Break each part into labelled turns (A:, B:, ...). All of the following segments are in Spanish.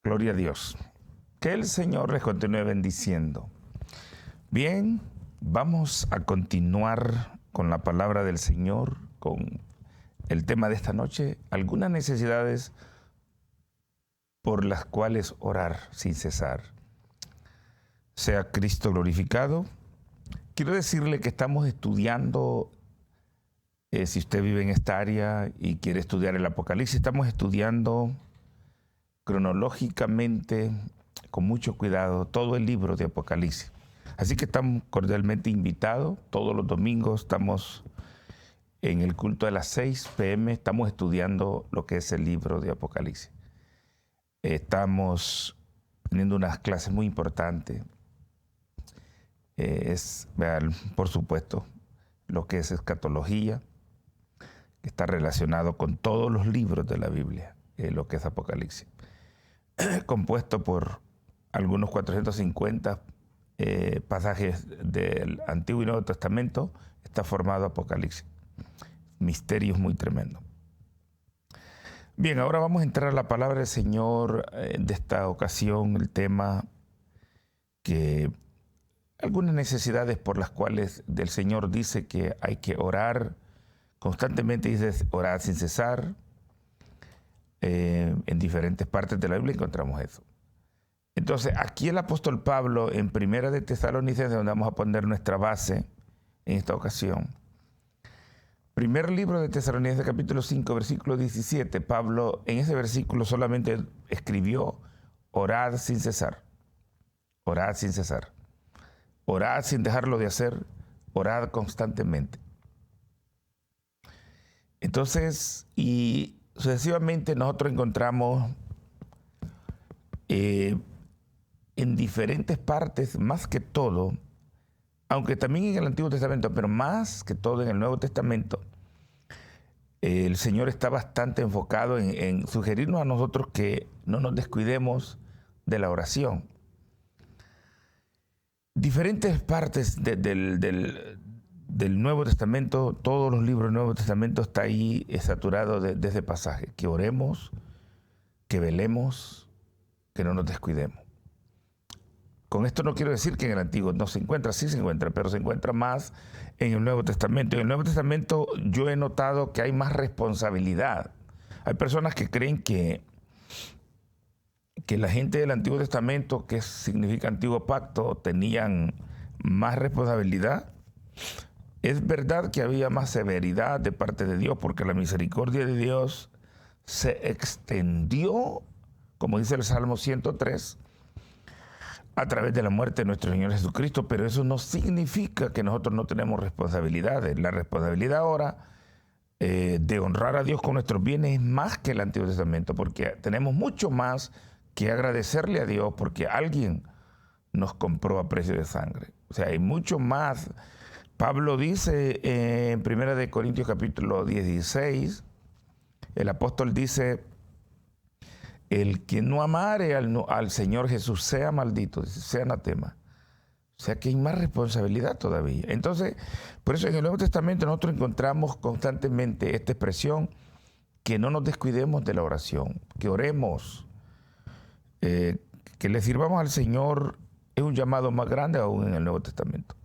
A: Gloria a Dios. Que el Señor les continúe bendiciendo. Bien, vamos a continuar con la palabra del Señor, con el tema de esta noche, algunas necesidades por las cuales orar sin cesar. Sea Cristo glorificado. Quiero decirle que estamos estudiando, si usted vive en esta área y quiere estudiar el Apocalipsis, estamos estudiando cronológicamente, con mucho cuidado, todo el libro de Apocalipsis. Así que estamos cordialmente invitados. Todos los domingos estamos en el culto de las 6 p.m. Estamos estudiando lo que es el libro de Apocalipsis. Estamos teniendo unas clases muy importantes. Vean, por supuesto, lo que es escatología, que está relacionado con todos los libros de la Biblia, lo que es Apocalipsis. Compuesto por algunos 450 pasajes del Antiguo y Nuevo Testamento, está formado Apocalipsis. Misterios muy tremendos. Bien, ahora vamos a entrar a la palabra del Señor de esta ocasión, el tema que algunas necesidades por las cuales del Señor dice que hay que orar constantemente, dice orar sin cesar. En diferentes partes de la Biblia encontramos eso. Entonces, aquí el apóstol Pablo, en Primera de Tesalonicenses, donde vamos a poner nuestra base en esta ocasión. Primer libro de Tesalonicenses, capítulo 5, versículo 17. Pablo, en ese versículo solamente escribió: orad sin cesar. Orad sin cesar. Orad sin dejarlo de hacer. Orad constantemente. Entonces, y sucesivamente nosotros encontramos en diferentes partes, más que todo, aunque también en el Antiguo Testamento, pero más que todo en el Nuevo Testamento, el Señor está bastante enfocado en sugerirnos a nosotros que no nos descuidemos de la oración. Diferentes partes del Nuevo Testamento, todos los libros del Nuevo Testamento está ahí saturado de ese pasaje, que oremos, que velemos, que no nos descuidemos. Con esto no quiero decir que en el Antiguo no se encuentra, sí se encuentra, pero se encuentra más en el Nuevo Testamento. En el Nuevo Testamento yo he notado que hay más responsabilidad. Hay personas que creen que la gente del Antiguo Testamento, que significa Antiguo Pacto, tenían más responsabilidad. Es verdad que había más severidad de parte de Dios, porque la misericordia de Dios se extendió, como dice el Salmo 103, a través de la muerte de nuestro Señor Jesucristo, pero eso no significa que nosotros no tenemos responsabilidades. La responsabilidad ahora de honrar a Dios con nuestros bienes es más que el Antiguo Testamento, porque tenemos mucho más que agradecerle a Dios porque alguien nos compró a precio de sangre. O sea, hay mucho más. Pablo dice en 1 Corintios capítulo 16, el apóstol dice: el que no amare al Señor Jesús sea maldito, sea anatema. O sea que hay más responsabilidad todavía. Entonces, por eso en el Nuevo Testamento nosotros encontramos constantemente esta expresión: que no nos descuidemos de la oración, que oremos, que le sirvamos al Señor. Es un llamado más grande aún en el Nuevo Testamento.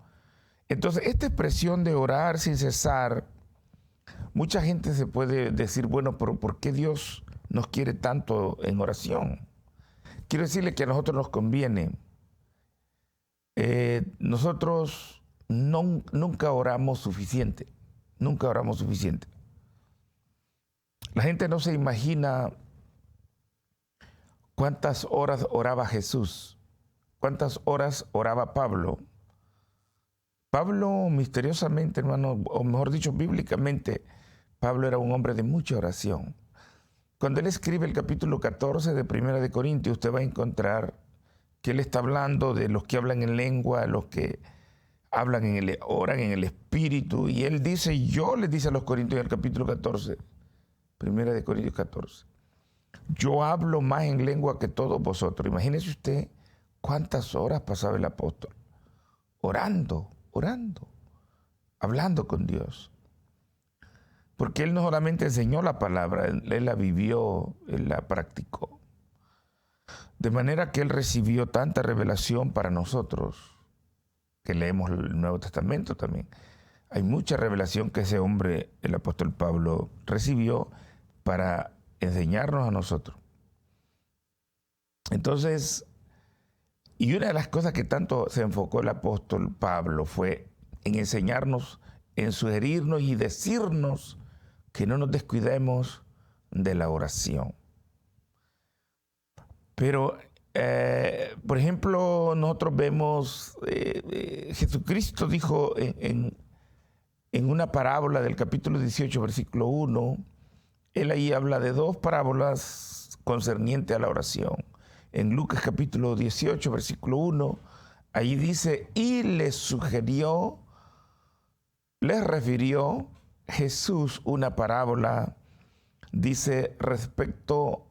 A: Entonces, esta expresión de orar sin cesar, mucha gente se puede decir: bueno, pero ¿por qué Dios nos quiere tanto en oración? Quiero decirle que a nosotros nos conviene. Nosotros nunca oramos suficiente. Nunca oramos suficiente. La gente no se imagina cuántas horas oraba Jesús, cuántas horas oraba Pablo. Pablo, misteriosamente, hermano, o mejor dicho, bíblicamente, Pablo era un hombre de mucha oración. Cuando él escribe el capítulo 14 de Primera de Corintios, usted va a encontrar que él está hablando de los que hablan en lengua, los que hablan oran en el Espíritu. Y él dice, yo les dice a los corintios en el capítulo 14, Primera de Corintios 14, yo hablo más en lengua que todos vosotros. Imagínese usted cuántas horas pasaba el apóstol orando, hablando con Dios. Porque él no solamente enseñó la palabra, él la vivió, él la practicó. De manera que Él recibió tanta revelación para nosotros, que leemos el Nuevo Testamento también. Hay mucha revelación que ese hombre, el apóstol Pablo, recibió para enseñarnos a nosotros. Entonces, y una de las cosas que tanto se enfocó el apóstol Pablo fue en enseñarnos, en sugerirnos y decirnos que no nos descuidemos de la oración. Pero, por ejemplo, nosotros vemos, Jesucristo dijo en una parábola del capítulo 18, versículo 1, Él ahí habla de dos parábolas concernientes a la oración. En Lucas capítulo 18, versículo 1, ahí dice, y les refirió Jesús una parábola, dice, respecto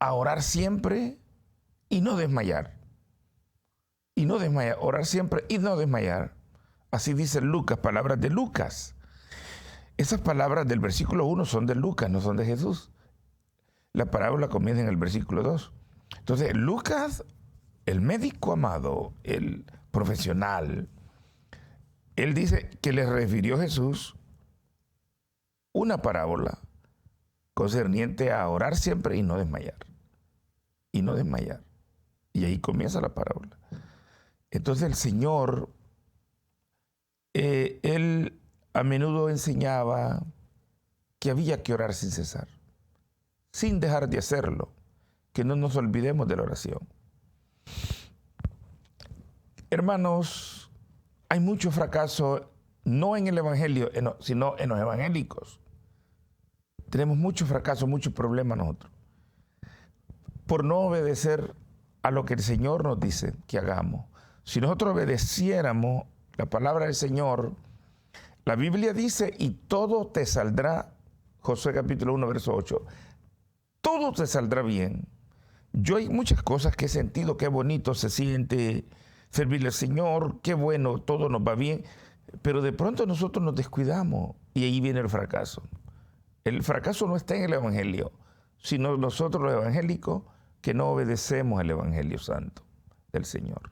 A: a orar siempre y no desmayar. Y no desmayar, orar siempre y no desmayar. Así dice Lucas, palabras de Lucas. Esas palabras del versículo 1 son de Lucas, no son de Jesús. La parábola comienza en el versículo 2. Entonces, Lucas, el médico amado, el profesional, él dice que le refirió Jesús una parábola concerniente a orar siempre y no desmayar. Y no desmayar. Y ahí comienza la parábola. Entonces el Señor, Él a menudo enseñaba que había que orar sin cesar, sin dejar de hacerlo, que no nos olvidemos de la oración. Hermanos, hay mucho fracaso, no en el Evangelio, sino en los evangélicos. Tenemos mucho fracaso, mucho problema nosotros, por no obedecer a lo que el Señor nos dice que hagamos. Si nosotros obedeciéramos la palabra del Señor, la Biblia dice, y todo te saldrá, Josué capítulo 1, verso 8, todo te saldrá bien. Yo hay muchas cosas que he sentido, qué bonito se siente servirle al Señor, qué bueno, todo nos va bien, pero de pronto nosotros nos descuidamos y ahí viene el fracaso. El fracaso no está en el Evangelio, sino nosotros los evangélicos que no obedecemos el Evangelio Santo del Señor.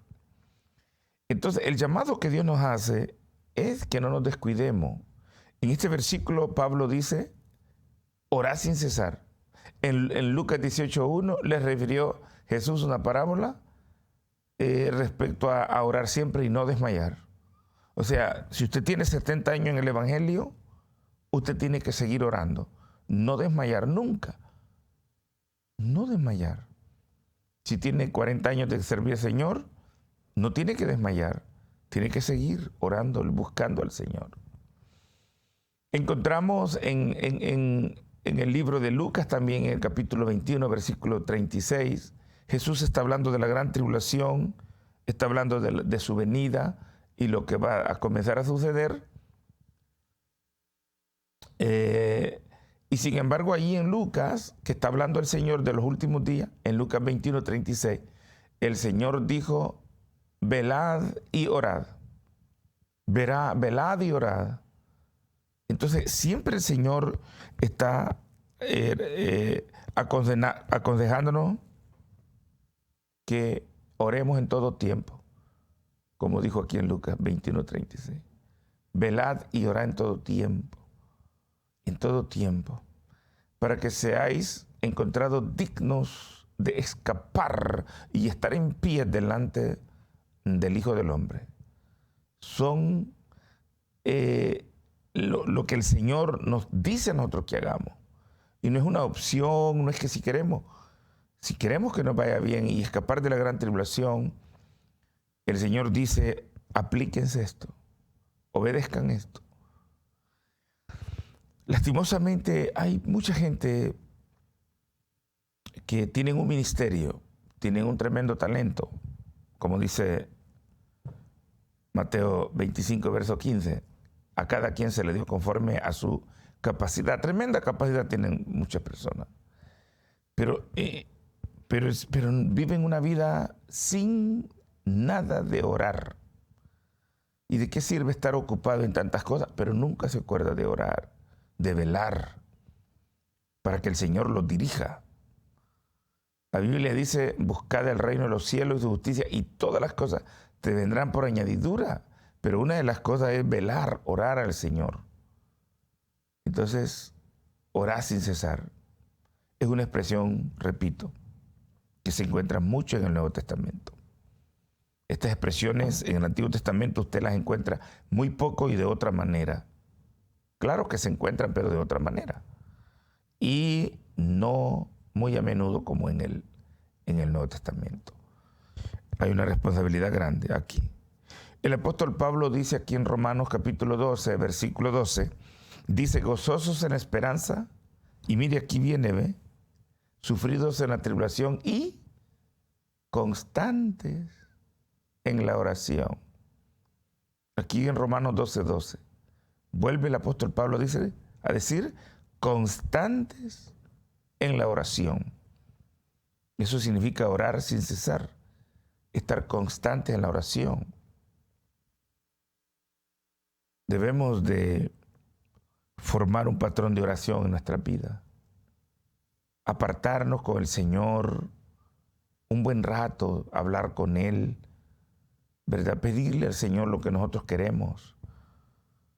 A: Entonces, el llamado que Dios nos hace es que no nos descuidemos. En este versículo Pablo dice, orad sin cesar. En Lucas 18:1 le refirió Jesús una parábola respecto a orar siempre y no desmayar. O sea, si usted tiene 70 años en el Evangelio, usted tiene que seguir orando. No desmayar nunca. No desmayar. Si tiene 40 años de servir al Señor, no tiene que desmayar. Tiene que seguir orando, buscando al Señor. Encontramos en el libro de Lucas, también en el capítulo 21, versículo 36, Jesús está hablando de la gran tribulación, está hablando de su venida y lo que va a comenzar a suceder. Y sin embargo, allí en Lucas, que está hablando el Señor de los últimos días, en Lucas 21, 36, el Señor dijo, velad y orad. Velad y orad. Entonces, siempre el Señor está aconsejándonos que oremos en todo tiempo, como dijo aquí en Lucas 21, 36. Velad y orad en todo tiempo, para que seáis encontrados dignos de escapar y estar en pie delante del Hijo del Hombre. Son lo que el Señor nos dice a nosotros que hagamos. Y no es una opción, no es que si queremos que nos vaya bien y escapar de la gran tribulación, el Señor dice, aplíquense esto, obedezcan esto. Lastimosamente hay mucha gente que tienen un ministerio, tienen un tremendo talento, como dice Mateo 25, verso 15, a cada quien se le dio conforme a su capacidad. Tremenda capacidad tienen muchas personas, pero viven una vida sin nada de orar. ¿Y de qué sirve estar ocupado en tantas cosas? Pero nunca se acuerda de orar, de velar, para que el Señor los dirija. La Biblia dice, buscad el reino de los cielos y su justicia y todas las cosas te vendrán por añadidura. Pero una de las cosas es velar, orar al Señor. Entonces, orar sin cesar es una expresión, repito, que se encuentra mucho en el Nuevo Testamento. Estas expresiones en el Antiguo Testamento usted las encuentra muy poco y de otra manera. Claro que se encuentran, pero de otra manera. Y no muy a menudo como en el Nuevo Testamento. Hay una responsabilidad grande aquí. El apóstol Pablo dice aquí en Romanos capítulo 12, versículo 12, dice, gozosos en la esperanza, y mire aquí viene, ¿ve? Sufridos en la tribulación y constantes en la oración. Aquí en Romanos 12, 12, vuelve el apóstol Pablo a decir, constantes en la oración. Eso significa orar sin cesar, estar constantes en la oración. Debemos de formar un patrón de oración en nuestra vida. Apartarnos con el Señor un buen rato, hablar con Él, ¿verdad? Pedirle al Señor lo que nosotros queremos.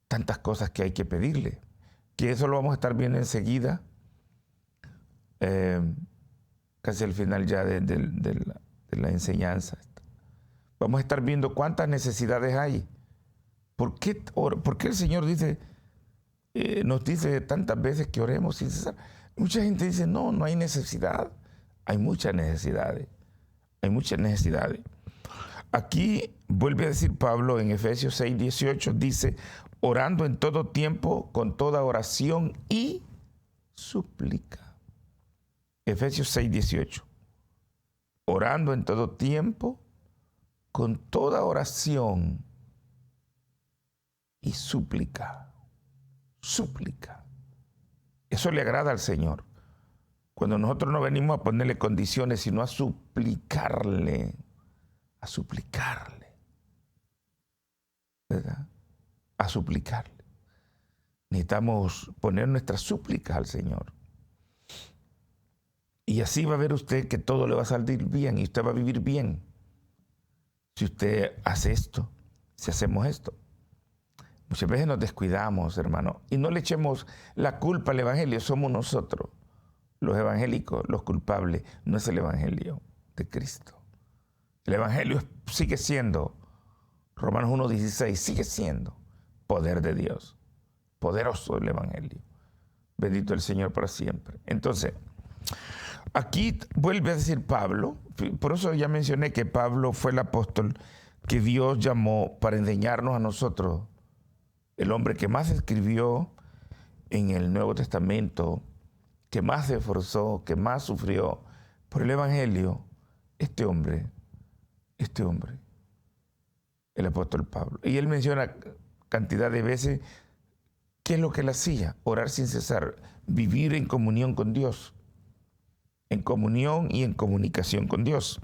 A: Tantas cosas que hay que pedirle. Que eso lo vamos a estar viendo enseguida, casi al final ya de la enseñanza. Vamos a estar viendo cuántas necesidades hay. ¿Por qué el Señor nos dice tantas veces que oremos sin cesar? Mucha gente dice, no hay necesidad. Hay muchas necesidades. Hay muchas necesidades. Aquí vuelve a decir Pablo en Efesios 6, 18, dice, orando en todo tiempo, con toda oración y súplica. Efesios 6, 18. Orando en todo tiempo, con toda oración y súplica. Súplica. Eso le agrada al Señor. Cuando nosotros no venimos a ponerle condiciones, sino a suplicarle. A suplicarle. ¿Verdad? A suplicarle. Necesitamos poner nuestras súplicas al Señor. Y así va a ver usted que todo le va a salir bien y usted va a vivir bien. Si usted hace esto, si hacemos esto. Muchas veces nos descuidamos, hermano, y no le echemos la culpa al Evangelio. Somos nosotros, los evangélicos, los culpables. No es el Evangelio de Cristo. El Evangelio sigue siendo, Romanos 1:16, sigue siendo poder de Dios. Poderoso el Evangelio. Bendito el Señor para siempre. Entonces, aquí vuelve a decir Pablo, por eso ya mencioné que Pablo fue el apóstol que Dios llamó para enseñarnos a nosotros, el hombre que más escribió en el Nuevo Testamento, que más se esforzó, que más sufrió por el Evangelio, este hombre, el apóstol Pablo. Y él menciona cantidad de veces qué es lo que él hacía: orar sin cesar, vivir en comunión con Dios, en comunión y en comunicación con Dios.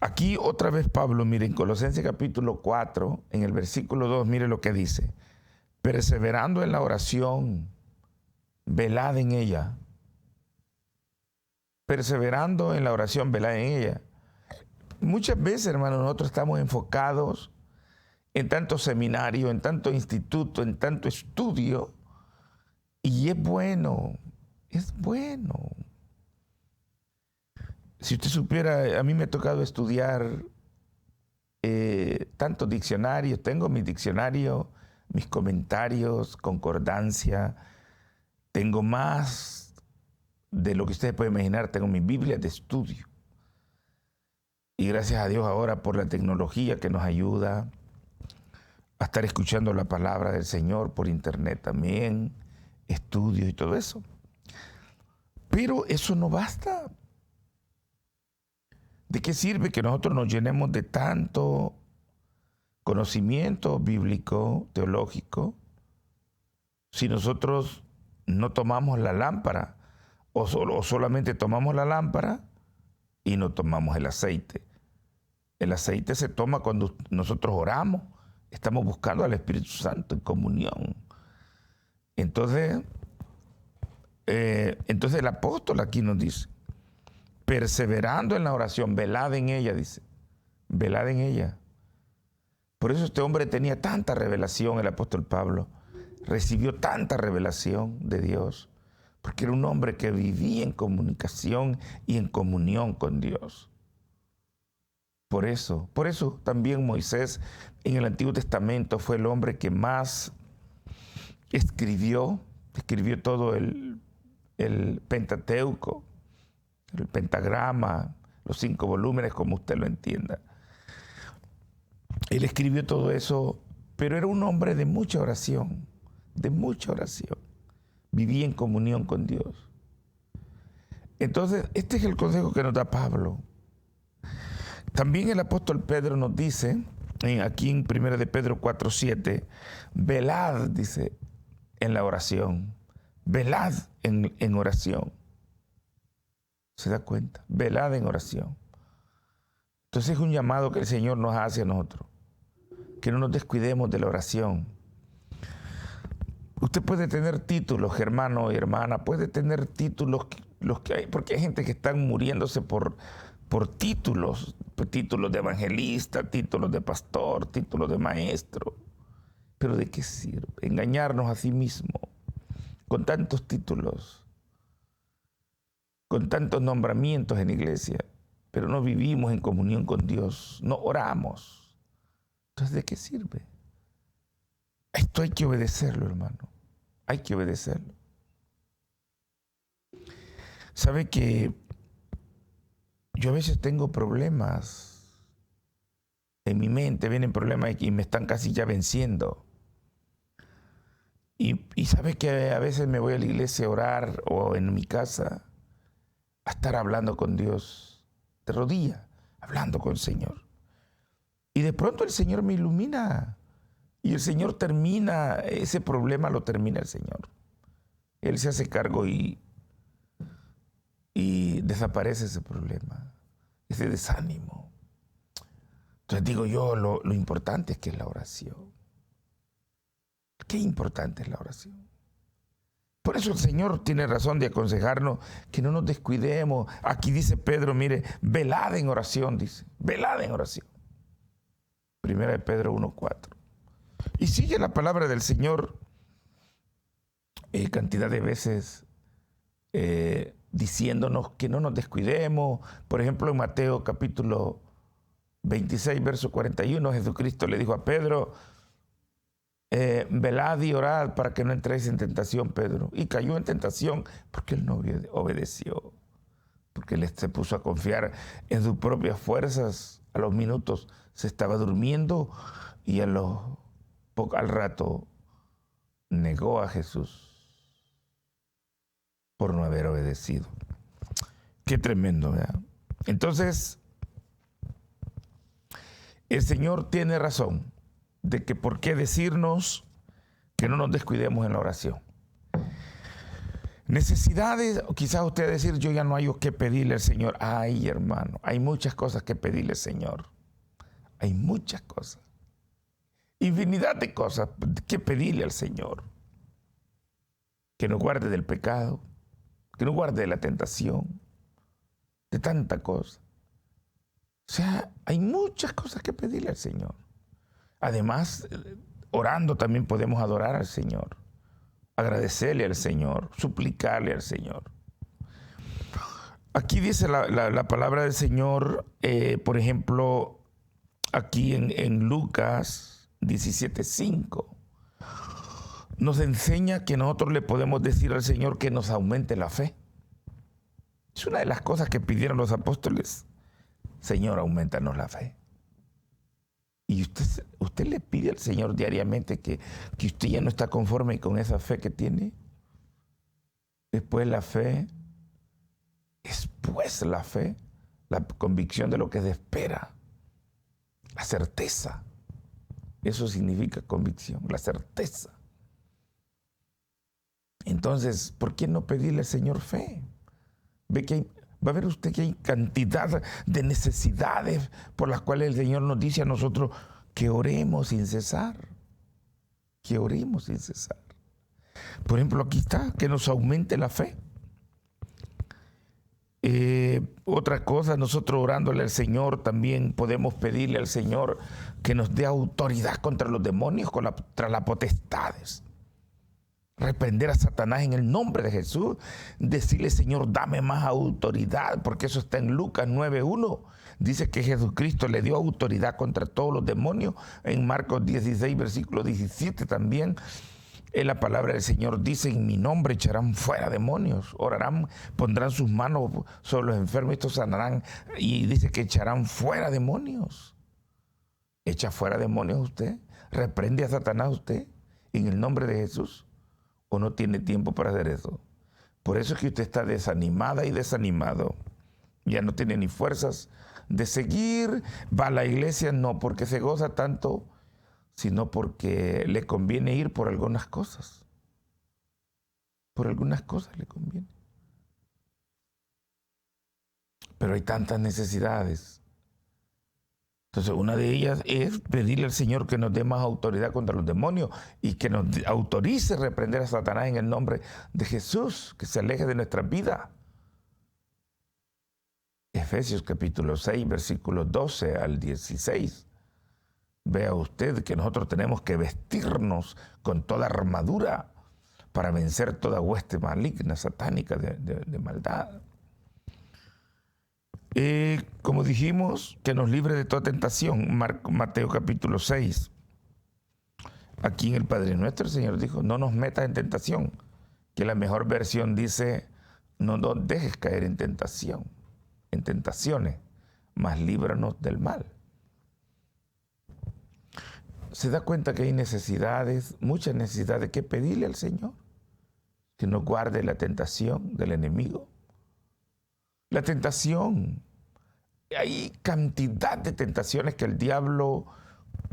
A: Aquí otra vez Pablo, miren, Colosenses capítulo 4, en el versículo 2, mire lo que dice: perseverando en la oración, velad en ella. Perseverando en la oración, velad en ella. Muchas veces, hermanos, nosotros estamos enfocados en tanto seminario, en tanto instituto, en tanto estudio, y es bueno. Si usted supiera, a mí me ha tocado estudiar tantos diccionarios. Tengo mi diccionario, mis comentarios, concordancia. Tengo más de lo que ustedes pueden imaginar. Tengo mi Biblia de estudio. Y gracias a Dios ahora por la tecnología que nos ayuda a estar escuchando la palabra del Señor por internet también, estudios y todo eso. Pero eso no basta. ¿De qué sirve que nosotros nos llenemos de tanto conocimiento bíblico, teológico, si nosotros no tomamos la lámpara o solamente tomamos la lámpara y no tomamos el aceite? El aceite se toma cuando nosotros oramos, estamos buscando al Espíritu Santo en comunión. Entonces, entonces el apóstol aquí nos dice, perseverando en la oración, velad en ella, dice, velad en ella. Por eso este hombre tenía tanta revelación, el apóstol Pablo, recibió tanta revelación de Dios, porque era un hombre que vivía en comunicación y en comunión con Dios. Por eso también Moisés en el Antiguo Testamento fue el hombre que más escribió todo el Pentateuco, el pentagrama, los 5 volúmenes, como usted lo entienda. Él escribió todo eso, pero era un hombre de mucha oración, Vivía en comunión con Dios. Entonces, este es el consejo que nos da Pablo. También el apóstol Pedro nos dice, aquí en 1 de Pedro 4:7, velad, dice, en la oración. Velad en oración. ¿Se da cuenta? Velad en oración. Entonces es un llamado que el Señor nos hace a nosotros. Que no nos descuidemos de la oración. Usted puede tener títulos, hermano y hermana, puede tener títulos, los que hay, porque hay gente que están muriéndose por títulos de evangelista, títulos de pastor, títulos de maestro. Pero ¿de qué sirve? Engañarnos a sí mismo con tantos títulos, con tantos nombramientos en la iglesia, pero no vivimos en comunión con Dios, no oramos. Entonces, ¿de qué sirve? Esto hay que obedecerlo, hermano. Hay que obedecerlo. ¿Sabe que yo a veces tengo problemas en mi mente? Vienen problemas y me están casi ya venciendo. Y sabe que a veces me voy a la iglesia a orar o en mi casa a estar hablando con Dios, de rodillas, hablando con el Señor. Y de pronto el Señor me ilumina. Y el Señor termina, ese problema lo termina el Señor. Él se hace cargo y desaparece ese problema, ese desánimo. Entonces digo yo, lo importante es que es la oración. Qué importante es la oración. Por eso el Señor tiene razón de aconsejarnos que no nos descuidemos. Aquí dice Pedro, mire, velad en oración, dice, velad en oración. 1 de Pedro 1:4. Y sigue la palabra del Señor cantidad de veces diciéndonos que no nos descuidemos. Por ejemplo, en Mateo capítulo 26, verso 41, Jesucristo le dijo a Pedro, velad y orad para que no entréis en tentación, Pedro. Y cayó en tentación porque él no obedeció, porque él se puso a confiar en sus propias fuerzas. A los minutos se estaba durmiendo y al rato negó a Jesús por no haber obedecido. Qué tremendo, ¿verdad? Entonces, el Señor tiene razón de que por qué decirnos que no nos descuidemos en la oración. Necesidades, quizás usted decir, yo ya no hay que pedirle al Señor. Ay, hermano, hay muchas cosas que pedirle al Señor. Hay muchas cosas. Infinidad de cosas que pedirle al Señor. Que nos guarde del pecado, que nos guarde de la tentación, de tanta cosa. O sea, hay muchas cosas que pedirle al Señor. Además, orando también podemos adorar al Señor, agradecerle al Señor, suplicarle al Señor. Aquí dice la palabra del Señor, por ejemplo, aquí en Lucas 17:5, nos enseña que nosotros le podemos decir al Señor que nos aumente la fe. Es una de las cosas que pidieron los apóstoles. Señor, aumentanos la fe. Y usted le pide al Señor diariamente que usted ya no está conforme con esa fe que tiene. Después la fe, la convicción de lo que se espera, la certeza. Eso significa convicción, la certeza. Entonces, ¿por qué no pedirle al Señor fe? Va a ver usted que hay cantidad de necesidades por las cuales el Señor nos dice a nosotros que oremos sin cesar. Que oremos sin cesar. Por ejemplo, aquí está, que nos aumente la fe. Otra cosa, nosotros orándole al Señor también podemos pedirle al Señor que nos dé autoridad contra los demonios, contra las potestades. Reprender a Satanás en el nombre de Jesús. Decirle, Señor, dame más autoridad, porque eso está en Lucas 9:1. Dice que Jesucristo le dio autoridad contra todos los demonios. En Marcos 16, versículo 17 también. En la palabra del Señor dice, en mi nombre echarán fuera demonios, orarán, pondrán sus manos sobre los enfermos y estos sanarán. Y dice que echarán fuera demonios. ¿Echa fuera demonios usted? ¿Reprende a Satanás usted en el nombre de Jesús? ¿O no tiene tiempo para hacer eso? Por eso es que usted está desanimada y desanimado. Ya no tiene ni fuerzas de seguir. Va a la iglesia no porque se goza tanto, sino porque le conviene ir por algunas cosas. Por algunas cosas le conviene. Pero hay tantas necesidades. Entonces, una de ellas es pedirle al Señor que nos dé más autoridad contra los demonios y que nos autorice a reprender a Satanás en el nombre de Jesús, que se aleje de nuestra vida. Efesios capítulo 6, versículos 12 al 16. Vea usted que nosotros tenemos que vestirnos con toda armadura para vencer toda hueste maligna, satánica de maldad. Como dijimos, que nos libre de toda tentación. Mateo capítulo 6. Aquí en el Padre Nuestro el Señor dijo, no nos metas en tentación. Que la mejor versión dice, no nos dejes caer en tentación, en tentaciones, mas líbranos del mal. Se da cuenta que hay necesidades, muchas necesidades que pedirle al Señor, que nos guarde la tentación del enemigo. La tentación, hay cantidad de tentaciones que el diablo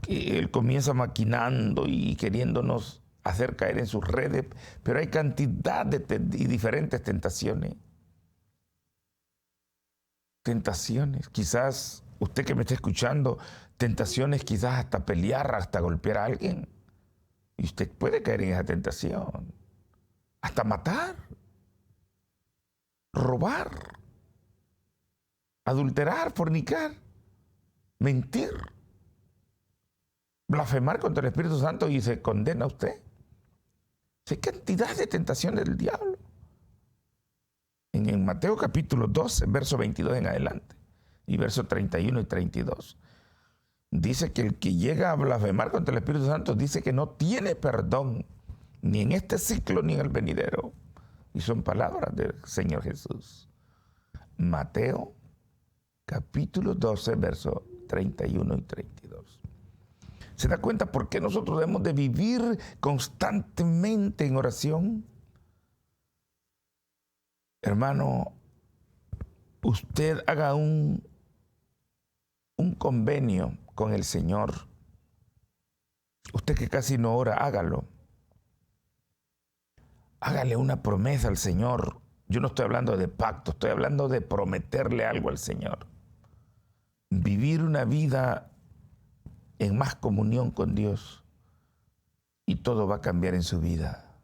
A: él comienza maquinando y queriéndonos hacer caer en sus redes, pero hay cantidad y diferentes tentaciones. Tentaciones, quizás usted que me está escuchando, tentaciones quizás hasta pelear, hasta golpear a alguien. Y usted puede caer en esa tentación. Hasta matar, robar, adulterar, fornicar, mentir, blasfemar contra el Espíritu Santo y se condena a usted. Hay cantidad de tentaciones del diablo. En Mateo capítulo 12, verso 22 en adelante, y verso 31 y 32, dice que el que llega a blasfemar contra el Espíritu Santo dice que no tiene perdón, ni en este ciclo ni en el venidero. Y son palabras del Señor Jesús. Mateo capítulo 12, versos 31 y 32. ¿Se da cuenta por qué nosotros debemos de vivir constantemente en oración? Hermano, usted haga un convenio con el Señor. Usted que casi no ora, hágalo. Hágale una promesa al Señor. Yo no estoy hablando de pacto, estoy hablando de prometerle algo al Señor. Vivir una vida en más comunión con Dios y todo va a cambiar en su vida.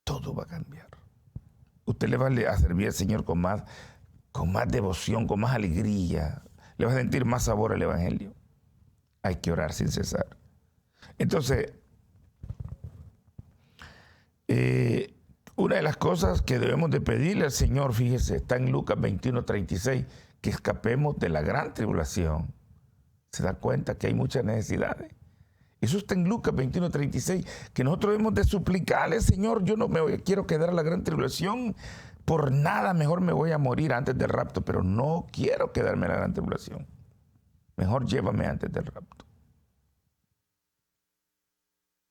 A: Todo va a cambiar. Usted le va a servir al Señor con más devoción, con más alegría. Le va a sentir más sabor al Evangelio. Hay que orar sin cesar. Entonces, una de las cosas que debemos de pedirle al Señor, fíjese, está en Lucas 21:36, que escapemos de la gran tribulación. Se da cuenta que hay muchas necesidades. Eso está en Lucas 21:36, que nosotros debemos de suplicarle, Señor, yo no quiero quedar en la gran tribulación, por nada mejor me voy a morir antes del rapto, pero no quiero quedarme en la gran tribulación. Mejor llévame antes del rapto.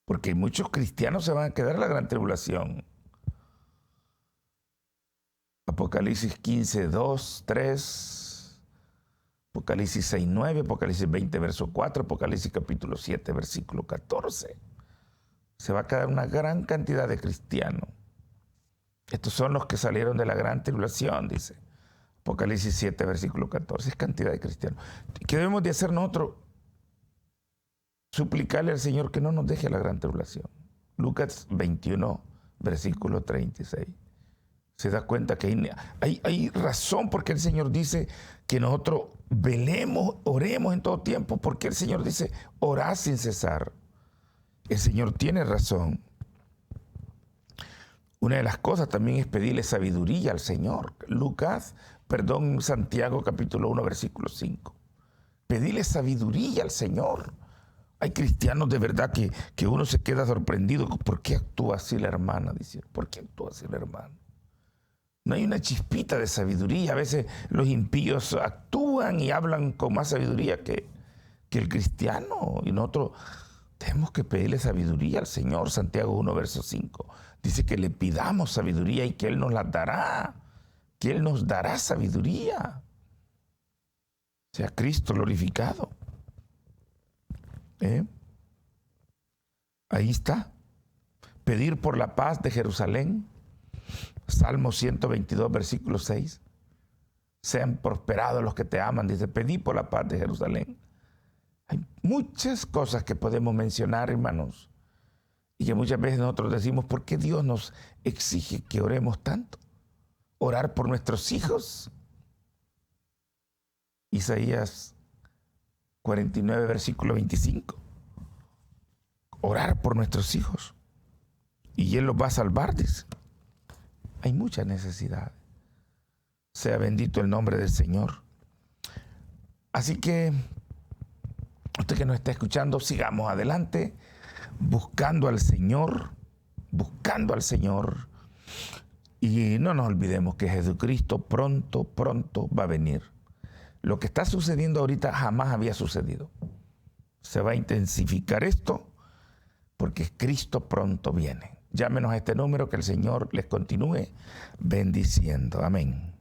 A: Porque muchos cristianos se van a quedar en la gran tribulación. Apocalipsis 15:2, 3... Apocalipsis 6:9, Apocalipsis 20, verso 4, Apocalipsis capítulo 7, versículo 14. Se va a quedar una gran cantidad de cristianos. Estos son los que salieron de la gran tribulación, dice. Apocalipsis 7, versículo 14. Es cantidad de cristianos. ¿Qué debemos de hacer nosotros? Suplicarle al Señor que no nos deje la gran tribulación. Lucas 21, versículo 36. Se da cuenta que hay razón porque el Señor dice que nosotros velemos, oremos en todo tiempo, porque el Señor dice, orad sin cesar. El Señor tiene razón. Una de las cosas también es pedirle sabiduría al Señor. Santiago capítulo 1, versículo 5. Pedirle sabiduría al Señor. Hay cristianos de verdad que uno se queda sorprendido. ¿Por qué actúa así la hermana? Dice, ¿por qué actúa así la hermana? No hay una chispita de sabiduría. A veces los impíos actúan y hablan con más sabiduría que el cristiano. Y nosotros tenemos que pedirle sabiduría al Señor. Santiago 1, verso 5. Dice que le pidamos sabiduría y que Él nos la dará. Que Él nos dará sabiduría. Sea Cristo glorificado. Ahí está. Pedir por la paz de Jerusalén. Salmo 122, versículo 6. Sean prosperados los que te aman. Dice, pedí por la paz de Jerusalén. Hay muchas cosas que podemos mencionar, hermanos, y que muchas veces nosotros decimos, ¿por qué Dios nos exige que oremos tanto? Orar por nuestros hijos. Isaías 49, versículo 25. Orar por nuestros hijos. Y Él los va a salvar, dice. Hay mucha necesidad. Sea bendito el nombre del Señor. Así que, usted que nos está escuchando, sigamos adelante, buscando al Señor, y no nos olvidemos que Jesucristo pronto va a venir. Lo que está sucediendo ahorita jamás había sucedido. Se va a intensificar esto porque Cristo pronto viene. Llámenos a este número, que el Señor les continúe bendiciendo. Amén.